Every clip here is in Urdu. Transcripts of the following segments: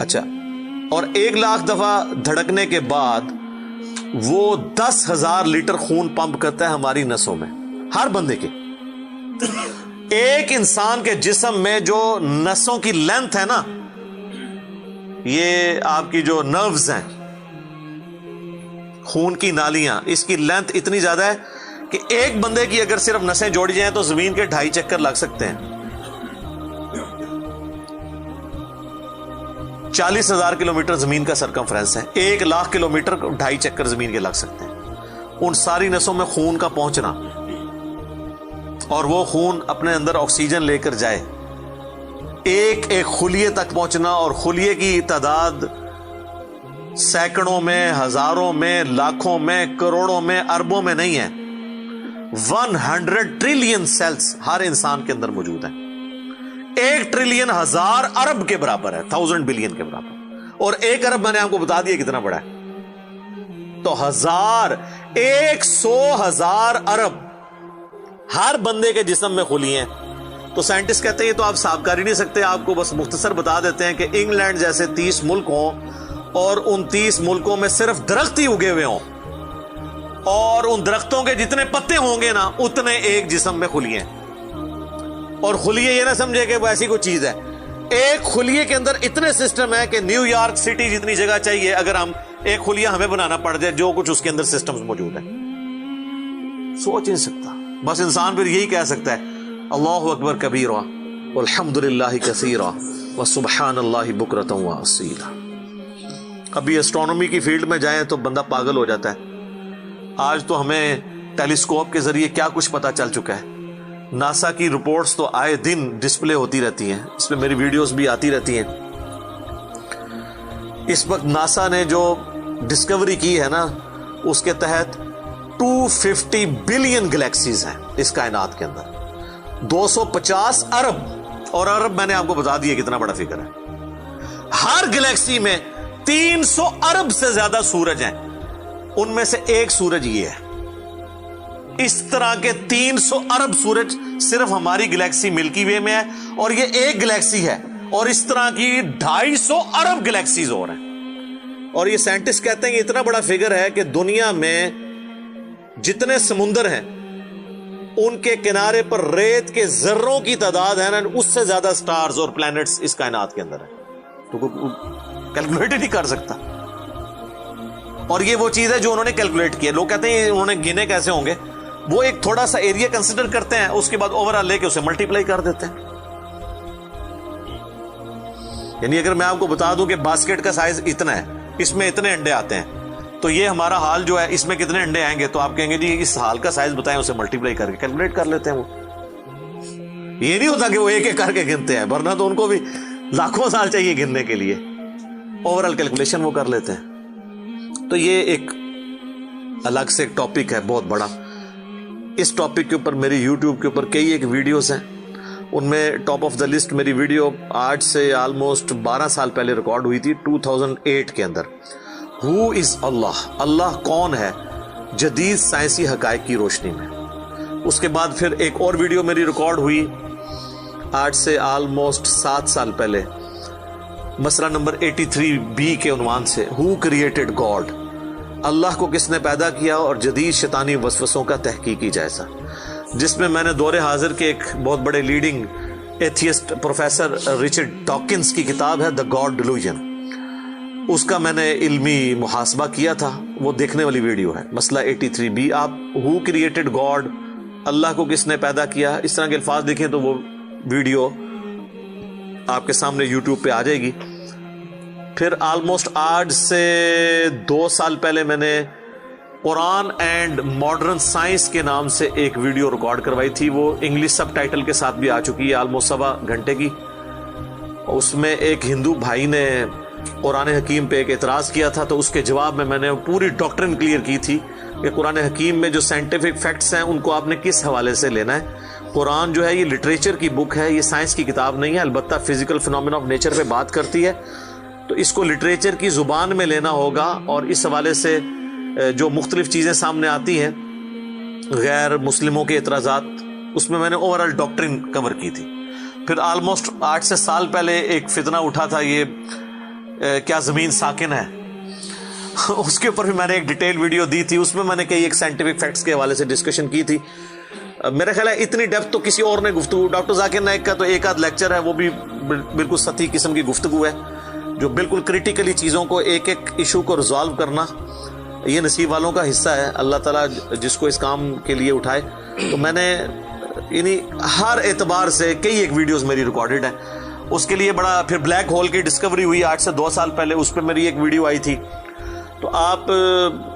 اچھا، اور 1,00,000 دفعہ دھڑکنے کے بعد وہ 10,000 لیٹر خون پمپ کرتا ہے ہماری نسوں میں، ہر بندے کے. ایک انسان کے جسم میں جو نسوں کی لینتھ ہے نا، یہ آپ کی جو نروز ہیں، خون کی نالیاں، اس کی لینتھ اتنی زیادہ ہے کہ ایک بندے کی اگر صرف نسیں جوڑی جائیں تو زمین کے 2.5 چکر لگ سکتے ہیں. 40,000 کلومیٹر زمین کا سرکمفرنس ہے، 1,00,000 کلومیٹر 2.5 چکر زمین کے لگ سکتے ہیں. ان ساری نسوں میں خون کا پہنچنا اور وہ خون اپنے اندر آکسیجن لے کر جائے، ایک ایک خلیے تک پہنچنا، اور خلیے کی تعداد سینکڑوں میں، ہزاروں میں، لاکھوں میں، کروڑوں میں، اربوں میں نہیں ہے. 100 ٹریلین سیلز ہر انسان کے اندر موجود ہیں. 1 ٹریلین 1000 ارب کے برابر ہے، 1000 بلین کے برابر. اور 1 ارب میں نے آپ کو بتا دیا کتنا بڑا ہے. تو 100,000 ارب ہر بندے کے جسم میں خلی ہیں. تو سائنٹسٹ کہتے ہیں یہ تو آپ حساب کر ہی نہیں سکتے، آپ کو بس مختصر بتا دیتے ہیں کہ انگلینڈ جیسے 30 ملک ہوں اور ان 30 ملکوں میں صرف درخت ہی اگے ہوئے ہوں، اور ان درختوں کے جتنے پتے ہوں گے نا اتنے ایک جسم میں خلیے. اور خلیے یہ نہ سمجھے کہ وہ ایسی کوئی چیز ہے، ایک خلیے کے اندر اتنے سسٹم ہے کہ نیو یارک سٹی جتنی جگہ چاہیے، اگر ہم ایک خلیہ ہمیں بنانا پڑ جائے جو کچھ اس کے اندر سسٹمز موجود ہیں. سوچ نہیں سکتا. بس انسان پھر یہی کہہ سکتا ہے اللہ اکبر کبیرا والحمد للہ کثیرا وسبحان اللہ بکرۃ واصیلا. ابھی اسٹرانومی کی فیلڈ میں جائیں تو بندہ پاگل ہو جاتا ہے. آج تو ہمیں ٹیلیسکوپ کے ذریعے کیا کچھ پتا چل چکا ہے. ناسا کی رپورٹس تو آئے دن ڈسپلے ہوتی رہتی ہیں، اس پہ میری ویڈیوز بھی آتی رہتی ہیں. اس وقت ناسا نے جو ڈسکوری کی ہے نا، اس کے تحت 250 بلین گلیکسیز ہیں اس کائنات کے اندر، 250 ارب. اور ارب میں نے آپ کو بتا دیا کتنا بڑا فگر ہے. ہر گلیکسی میں 300 ارب سے زیادہ سورج ہیں، ان میں سے ایک سورج یہ ہے. اس طرح کے 300 ارب سورج صرف ہماری گلیکسی ملکی وے میں ہے، اور یہ ایک گلیکسی ہے، اور اس طرح کی 250 ارب گلیکسیز اور ہیں. اور یہ سائنٹسٹ کہتے ہیں کہ اتنا بڑا فگر ہے کہ دنیا میں جتنے سمندر ہیں ان کے کنارے پر ریت کے ذروں کی تعداد ہے نا، اس سے زیادہ سٹارز اور پلانٹس اس کائنات کے اندر ہے. تو کیلکولیٹ ہی نہیں کر سکتا. اور یہ وہ چیز ہے جو انہوں نے کیلکولیٹ کی ہے. لوگ کہتے ہیں انہوں نے گنے کیسے ہوں گے، وہ ایک تھوڑا سا ایریا کنسیڈر کرتے ہیں، اس کے بعد اوور آل لے کے اسے ملٹیپلائی کر دیتے ہیں. یعنی اگر میں آپ کو بتا دوں کہ باسکٹ کا سائز اتنا ہے، اس میں اتنے انڈے آتے ہیں، تو یہ ہمارا حال جو ہے اس میں کتنے انڈے آئیں گے، تو آپ کہیں گے جی اس حال کا سائز بتائیں، اسے ملٹیپلائی کر کے کیلکولیٹ کر لیتے ہیں. وہ یہ نہیں ہوتا کہ وہ ایک ایک کر کے گنتے ہیں، ورنہ تو ان کو بھی لاکھوں سال چاہیے گننے کے لیے. اوور آل کیلکولیشن وہ کر لیتے ہیں. تو یہ ایک الگ سے ایک ٹاپک ہے بہت بڑا. اس ٹاپک کے اوپر میری یوٹیوب کے اوپر کئی ایک ویڈیوز ہیں، ان میں ٹاپ آف دا لسٹ میری ویڈیو آج سے آلموسٹ 12 سال پہلے ریکارڈ ہوئی تھی 2008 کے اندر. ہو از اللہ، اللہ کون ہے جدید سائنسی حقائق کی روشنی میں. اس کے بعد پھر ایک اور ویڈیو میری ریکارڈ ہوئی آج سے آلموسٹ 7 سال پہلے، مسئلہ نمبر 83B کے عنوان سے ہو کریٹڈ گاڈ، اللہ کو کس نے پیدا کیا اور جدید شیطانی وسوسوں کا تحقیقی جائزہ، جس میں میں نے دور حاضر کے ایک بہت بڑے leading atheist professor Richard Dawkins کی کتاب ہے دا گاڈ ڈیلوژن، اس کا میں نے علمی محاسبہ کیا تھا. وہ دیکھنے والی ویڈیو ہے مسئلہ 83B. آپ ہو کریٹڈ گاڈ، اللہ کو کس نے پیدا کیا، اس طرح کے الفاظ دیکھیں تو وہ ویڈیو آپ کے سامنے یوٹیوب پہ آ جائے گی. پھر آلموسٹ آج سے 2 سال پہلے میں نے قرآن اینڈ ماڈرن سائنس کے نام سے ایک ویڈیو ریکارڈ کروائی تھی. وہ انگلش سب ٹائٹل کے ساتھ بھی آ چکی ہے، آلموسٹ 1.25 گھنٹے کی. اس میں ایک ہندو بھائی نے قرآن حکیم پہ ایک اعتراض کیا تھا، تو اس کے جواب میں نے پوری ڈاکٹرن کلیئر کی تھی کہ قرآن حکیم میں جو سائنٹیفک فیکٹس ہیں ان کو آپ نے کس حوالے سے لینا ہے. قرآن جو ہے یہ لٹریچر کی بک ہے، یہ سائنس کی کتاب نہیں ہے، البتہ فزیکل فینومینا آف نیچر پہ بات کرتی ہے، تو اس کو لٹریچر کی زبان میں لینا ہوگا. اور اس حوالے سے جو مختلف چیزیں سامنے آتی ہیں غیر مسلموں کے اعتراضات، اس میں نے اوور آل ڈاکٹرن کور کی تھی. پھر آلموسٹ 8 سے سال پہلے ایک فتنہ اٹھا تھا، یہ کیا زمین ساکن ہے، اس کے اوپر بھی میں نے ایک ڈیٹیل ویڈیو دی تھی. اس میں میں نے کئی ایک سائنٹیفک فیکٹس کے حوالے سے ڈسکشن کی تھی. میرا خیال ہے اتنی ڈیپتھ تو کسی اور نے گفتگو، ڈاکٹر ذاکر نائک کا تو ایک آدھ لیکچر ہے، وہ بھی بالکل سطحی قسم کی گفتگو ہے، جو بالکل کریٹیکلی چیزوں کو ایک ایک ایشو کو ریزالو کرنا یہ نصیب والوں کا حصہ ہے. اللہ تعالیٰ جس کو اس کام کے لیے اٹھائے. تو میں نے یعنی ہر اعتبار سے کئی ایک ویڈیوز میری ریکارڈڈ ہیں. اس کے لیے بڑا پھر بلیک ہول کی ڈسکوری ہوئی آج سے 2 سال پہلے، اس پہ میری ایک ویڈیو آئی تھی. تو آپ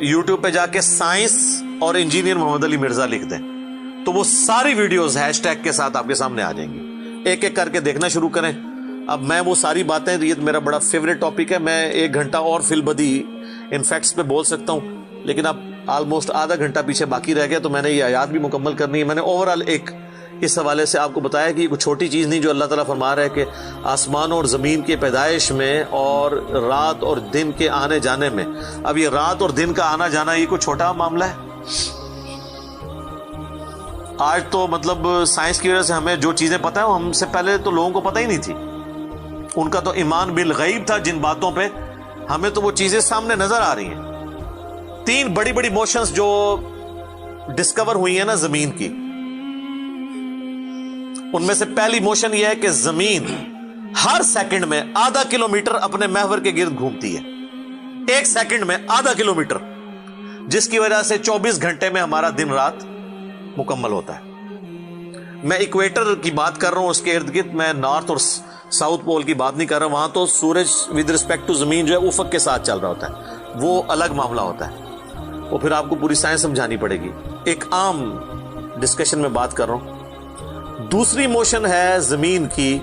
یوٹیوب پہ جا کے سائنس اور انجینئر محمد علی مرزا لکھ دیں تو وہ ساری ویڈیوز ہیش ٹیگ کے ساتھ آپ کے سامنے آ جائیں گی. ایک ایک کر کے دیکھنا شروع کریں. اب میں وہ ساری باتیں، یہ میرا بڑا فیوریٹ ٹاپک ہے، میں 1 گھنٹہ اور فی البدی ان فیکٹس پہ بول سکتا ہوں، لیکن اب آلموسٹ آدھا گھنٹہ پیچھے باقی رہ گیا، تو میں نے یہ آیات بھی مکمل کرنی ہے. میں نے اوورآل ایک اس حوالے سے آپ کو بتایا کہ یہ کوئی چھوٹی چیز نہیں جو اللہ تعالیٰ فرما رہا ہے کہ آسمانوں اور زمین کی پیدائش میں اور رات اور دن کے آنے جانے میں. اب یہ رات اور دن کا آنا جانا یہ کوئی چھوٹا معاملہ ہے؟ آج تو مطلب سائنس کی وجہ سے ہمیں جو چیزیں پتہ ہیں وہ ہم سے پہلے تو لوگوں کو پتہ ہی نہیں تھی. ان کا تو ایمان بالغیب تھا جن باتوں پہ، ہمیں تو وہ چیزیں سامنے نظر آ رہی ہیں. 3 بڑی بڑی موشنز جو ڈسکور ہوئی ہیں نا زمین کی، ان میں سے پہلی موشن یہ ہے کہ زمین ہر سیکنڈ میں ½ کلومیٹر اپنے محور کے گرد گھومتی ہے. 1 سیکنڈ میں ½ کلومیٹر، جس کی وجہ سے 24 گھنٹے میں ہمارا دن رات مکمل ہوتا ہے. میں ایکویٹر کی بات کر رہا ہوں، اس کے ارد گرد، میں نارتھ اور ساؤتھ پول کی بات نہیں کر رہا ہوں. وہاں تو سورج ود رسپیکٹ ٹو زمین جو ہے افق کے ساتھ چل رہا ہوتا ہے، وہ الگ معاملہ ہوتا ہے، وہ پھر آپ کو پوری سائنس سمجھانی پڑے گی. ایک عام ڈسکشن میں بات کر رہا ہوں. دوسری موشن ہے زمین کی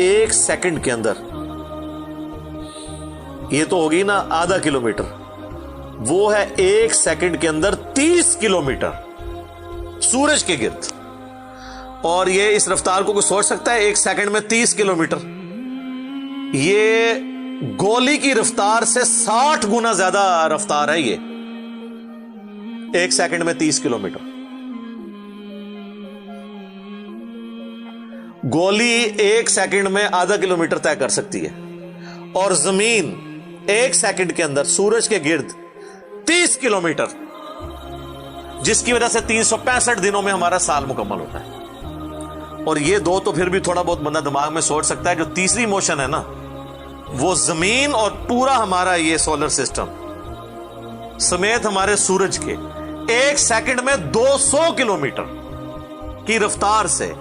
1 سیکنڈ کے اندر، یہ تو ہوگی نا ½ کلومیٹر، وہ ہے 1 سیکنڈ کے اندر 30 کلومیٹر سورج کے گرد. اور یہ اس رفتار کو کوئی سوچ سکتا ہے؟ 1 سیکنڈ میں 30 کلومیٹر، یہ گولی کی رفتار سے 60 گنا زیادہ رفتار ہے. یہ 1 سیکنڈ میں 30 کلومیٹر. گولی 1 سیکنڈ میں ½ کلومیٹر طے کر سکتی ہے، اور زمین 1 سیکنڈ کے اندر سورج کے گرد 30 کلومیٹر، جس کی وجہ سے 365 دنوں میں ہمارا سال مکمل ہوتا ہے. اور یہ 2 تو پھر بھی تھوڑا بہت بندہ دماغ میں سوچ سکتا ہے. جو تیسری موشن ہے نا، وہ زمین اور پورا ہمارا یہ سولر سسٹم سمیت ہمارے سورج کے 1 سیکنڈ میں 200 کلومیٹر کی رفتار سے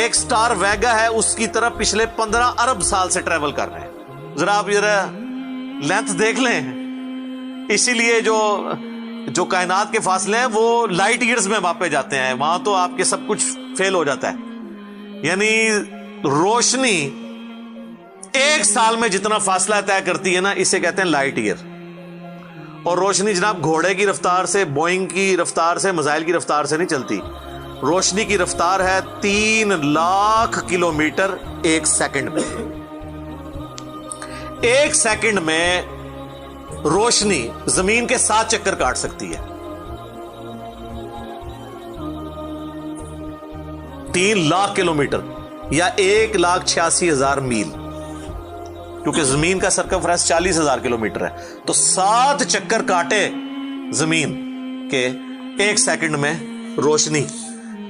ایک سٹار ویگا ہے اس کی طرف پچھلے 15 ارب سال سے ٹریول کر رہے ہیں. ذرا آپ لینتھ دیکھ لیں. اسی لیے جو کائنات کے فاصلے ہیں وہ لائٹ ایئرز میں ماپے جاتے ہیں. وہاں تو آپ کے سب کچھ فیل ہو جاتا ہے. یعنی روشنی 1 سال میں جتنا فاصلہ طے کرتی ہے نا، اسے کہتے ہیں لائٹ ایئر. اور روشنی جناب گھوڑے کی رفتار سے، بوئنگ کی رفتار سے، میزائل کی رفتار سے نہیں چلتی. روشنی کی رفتار ہے 3 لاکھ کلومیٹر 1 سیکنڈ میں. 1 سیکنڈ میں روشنی زمین کے 7 چکر کاٹ سکتی ہے. 3 لاکھ کلومیٹر یا 1,86,000 میل، کیونکہ زمین کا سرکمفرنس 40,000 کلومیٹر ہے. تو 7 چکر کاٹے زمین کے 1 سیکنڈ میں روشنی،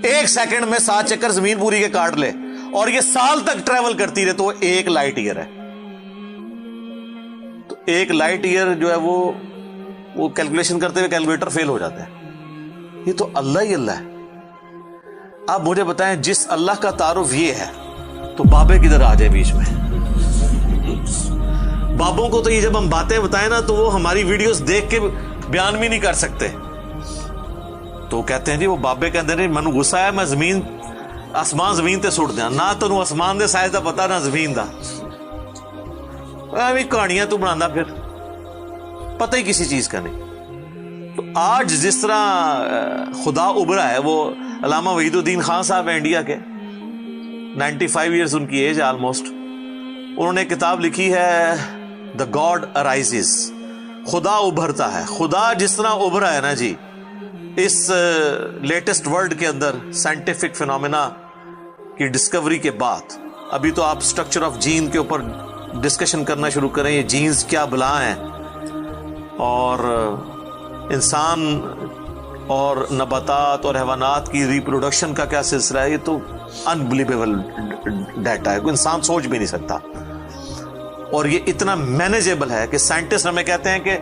1 سیکنڈ میں 7 چکر زمین پوری کے کاٹ لے، اور یہ سال تک ٹریول کرتی رہے، تو وہ 1 لائٹ ایئر ہے. تو 1 لائٹ ایئر جو ہے وہ کیلکولیشن کرتے ہوئے کیلکولیٹر فیل ہو جاتا ہے. یہ تو اللہ ہی اللہ ہے. آپ مجھے بتائیں، جس اللہ کا تعارف یہ ہے تو بابے کدھر آ جائے بیچ میں؟ بابوں کو تو یہ جب ہم باتیں بتائیں نا تو وہ ہماری ویڈیوز دیکھ کے بیان بھی نہیں کر سکتے. تو کہتے ہیں جی وہ بابے کہتے ہیں مینوں غصہ ہے، میں آسمان زمین تے سٹ دیاں. نہ تینوں آسمان دے سائز دا پتا، نہ زمین دا. ایویں کہانیاں تو بنانا، پھر پتہ ہی کسی چیز کا نہیں. تو آج جس طرح خدا ابھرا ہے، وہ علامہ وحید الدین خان صاحب ہیں انڈیا کے، 95 ایئرز ان کی ایج ہے آلموسٹ. انہوں نے کتاب لکھی ہے دا گاڈ ارائزز، خدا ابھرتا ہے. خدا جس طرح ابھرا ہے نا جی، اس لیٹسٹ ورلڈ کے اندر سائنٹیفک فینومینا کی ڈسکوری کے بعد، ابھی تو آپ سٹرکچر آف جین کے اوپر ڈسکشن کرنا شروع کریں یہ جینز کیا بلا ہیں اور انسان اور نباتات اور حیوانات کی ریپروڈکشن کا کیا سلسلہ ہے، یہ تو انبلیویبل ڈیٹا ہے، کوئی انسان سوچ بھی نہیں سکتا. اور یہ اتنا مینیجیبل ہے کہ سائنٹسٹ ہمیں کہتے ہیں کہ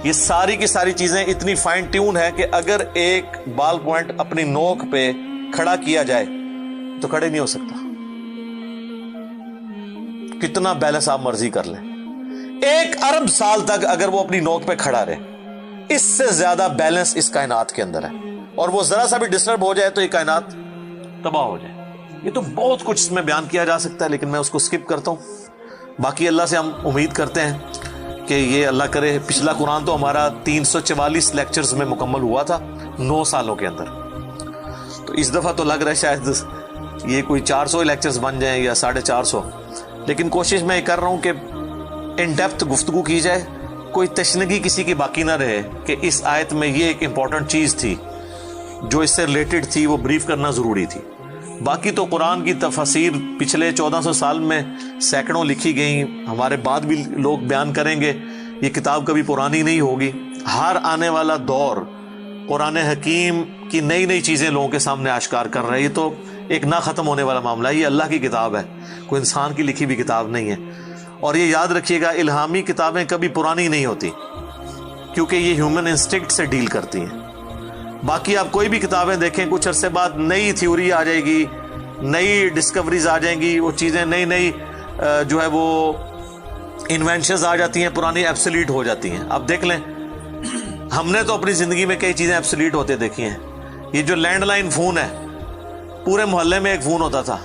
یہ ساری کی ساری چیزیں اتنی فائن ٹیون ہے کہ اگر ایک بال پوائنٹ اپنی نوک پہ کھڑا کیا جائے تو کھڑے نہیں ہو سکتا، کتنا بیلنس آپ مرضی کر لیں. 1 ارب سال تک اگر وہ اپنی نوک پہ کھڑا رہے، اس سے زیادہ بیلنس اس کائنات کے اندر ہے، اور وہ ذرا سا بھی ڈسٹرب ہو جائے تو یہ کائنات تباہ ہو جائے. یہ تو بہت کچھ اس میں بیان کیا جا سکتا ہے، لیکن میں اس کو سکپ کرتا ہوں. باقی اللہ سے ہم امید کرتے ہیں کہ یہ اللہ کرے. پچھلا قرآن تو ہمارا 344 لیکچرز میں مکمل ہوا تھا 9 سالوں کے اندر، تو اس دفعہ تو لگ رہا ہے شاید یہ کوئی 400 لیکچرز بن جائیں یا 450. لیکن کوشش میں یہ کر رہا ہوں کہ ان ڈیپتھ گفتگو کی جائے، کوئی تشنگی کسی کی باقی نہ رہے کہ اس آیت میں یہ ایک امپورٹنٹ چیز تھی جو اس سے ریلیٹڈ تھی، وہ بریف کرنا ضروری تھی. باقی تو قرآن کی تفاسیر پچھلے 1400 سال میں سینکڑوں لکھی گئیں، ہمارے بعد بھی لوگ بیان کریں گے. یہ کتاب کبھی پرانی نہیں ہوگی. ہر آنے والا دور قرآن حکیم کی نئی نئی چیزیں لوگوں کے سامنے آشکار کر رہے ہیں. یہ تو ایک نہ ختم ہونے والا معاملہ ہے. یہ اللہ کی کتاب ہے، کوئی انسان کی لکھی ہوئی کتاب نہیں ہے. اور یہ یاد رکھیے گا، الہامی کتابیں کبھی پرانی نہیں ہوتی کیونکہ یہ ہیومن انسٹنکٹ سے ڈیل کرتی ہیں. باقی آپ کوئی بھی کتابیں دیکھیں، کچھ عرصے بعد نئی تھیوری آ جائے گی، نئی ڈسکوریز آ جائیں گی، وہ چیزیں نئی جو ہے وہ انوینشنز آ جاتی ہیں، پرانی ایبسلیٹ ہو جاتی ہیں. اب دیکھ لیں، ہم نے تو اپنی زندگی میں کئی چیزیں ایبسلیٹ ہوتے دیکھی ہیں. یہ جو لینڈ لائن فون ہے، پورے محلے میں ایک فون ہوتا تھا،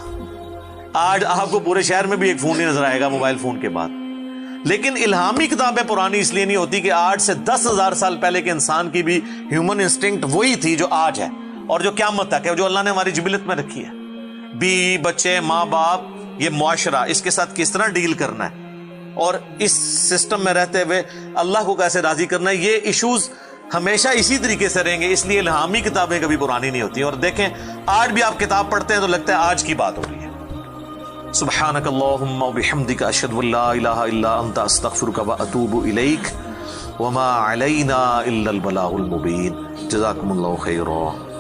آج آپ کو پورے شہر میں بھی ایک فون ہی نظر آئے گا موبائل فون کے بعد. لیکن الہامی کتابیں پرانی اس لیے نہیں ہوتی کہ 8 سے 10,000 سال پہلے کے انسان کی بھی ہیومن انسٹنکٹ وہی تھی جو آج ہے اور جو قیامت تک ہے، جو اللہ نے ہماری جبلت میں رکھی ہے. بیوی بچے ماں باپ، یہ معاشرہ، اس کے ساتھ کس طرح ڈیل کرنا ہے اور اس سسٹم میں رہتے ہوئے اللہ کو کیسے راضی کرنا ہے، یہ ایشوز ہمیشہ اسی طریقے سے رہیں گے. اس لیے الہامی کتابیں کبھی پرانی نہیں ہوتی. اور دیکھیں، آج بھی آپ کتاب پڑھتے ہیں تو لگتا ہے آج کی بات ہو رہی ہے. سبحانک اللہم وبحمدک، اشہد ان لا الہ الا انت، استغفرک واتوب الیک، وما علینا الا البلاغ المبین. جزاکم اللہ خیرا.